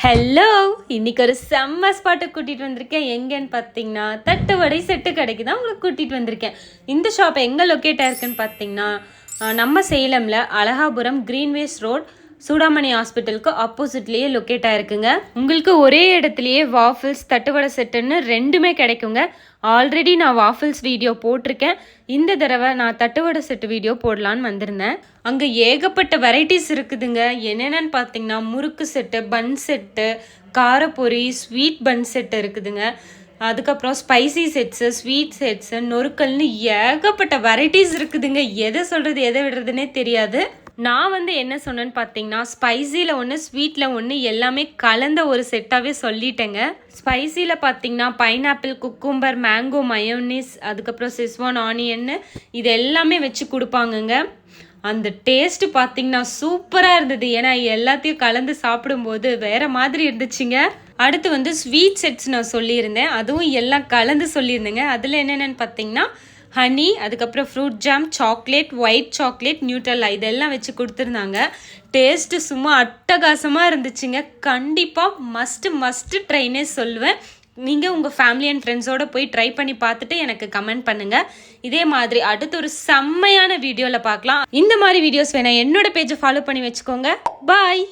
Hello, இன்னைக்கு ஒரு செம்ம ஸ்பாட்டை கூட்டிகிட்டு வந்திருக்கேன். எங்கேன்னு பார்த்தீங்கன்னா தட்டுவடை செட்டு கடைக்கு தான் உங்களுக்கு கூட்டிகிட்டு வந்திருக்கேன். இந்த ஷாப் எங்கே லொக்கேட் ஆயிருக்குன்னு பார்த்தீங்கன்னா நம்ம சேலமில் அழகாபுரம் கிரீன்வேஸ் ரோட் சூடாமணி ஹாஸ்பிட்டலுக்கு ஆப்போசிட்லேயே லொக்கேட் ஆயிருக்குங்க. உங்களுக்கு ஒரே இடத்துலையே வாஃபிள்ஸ் தட்டுவடை செட்டுன்னு ரெண்டுமே கிடைக்குங்க. ஆல்ரெடி நான் வாஃபிள்ஸ் வீடியோ போட்டிருக்கேன். இந்த தடவை நான் தட்டுவடை செட்டு வீடியோ போடலான்னு வந்திருந்தேன். அங்கே ஏகப்பட்ட வெரைட்டிஸ் இருக்குதுங்க. என்னென்னு பார்த்தீங்கன்னா முறுக்கு செட்டு, பன் செட்டு, காரப்பொரி, ஸ்வீட் பன் செட்டு இருக்குதுங்க. அதுக்கப்புறம் ஸ்பைசி செட்ஸு, ஸ்வீட் செட்ஸு, நொறுக்கல்னு ஏகப்பட்ட வெரைட்டிஸ் இருக்குதுங்க. எதை சொல்கிறது எதை விடுறதுனே தெரியாது. நான் என்ன சொன்னேன்னு பார்த்தீங்கன்னா ஸ்பைசியில் ஒன்று, ஸ்வீட்டில் ஒன்று, எல்லாமே கலந்த ஒரு செட்டாகவே சொல்லிட்டேங்க. ஸ்பைசியில் பார்த்தீங்கன்னா பைனாப்பிள், குக்கும்பர், மேங்கோ, மயோனிஸ், அதுக்கப்புறம் செஸ்வான் ஆனியன்னு இது எல்லாமே வச்சு கொடுப்பாங்கங்க. அந்த டேஸ்ட்டு பார்த்தீங்கன்னா சூப்பராக இருந்தது. ஏன்னா எல்லாத்தையும் கலந்து சாப்பிடும்போது வேறு மாதிரி இருந்துச்சுங்க. அடுத்து ஸ்வீட் செட்ஸ் நான் சொல்லியிருந்தேன். அதுவும் எல்லாம் கலந்து சொல்லியிருந்தேங்க. அதில் என்னென்னு பார்த்தீங்கன்னா ஹனி, அதுக்கப்புறம் fruit jam, chocolate, white chocolate, நியூட்ரல்லா இதெல்லாம் வச்சு கொடுத்துருந்தாங்க. டேஸ்ட்டு சும்மா அட்டகாசமாக இருந்துச்சுங்க. கண்டிப்பாக மஸ்ட்டு ட்ரைனே சொல்லுவேன். நீங்கள் உங்கள் ஃபேமிலி அண்ட் ஃப்ரெண்ட்ஸோடு போய் ட்ரை பண்ணி பார்த்துட்டு எனக்கு கமெண்ட் பண்ணுங்கள். இதே மாதிரி அடுத்து ஒரு செம்மையான வீடியோவில் பார்க்கலாம். இந்த மாதிரி வீடியோஸ் வேணால் என்னோட பேஜை ஃபாலோ பண்ணி வச்சுக்கோங்க. பாய்.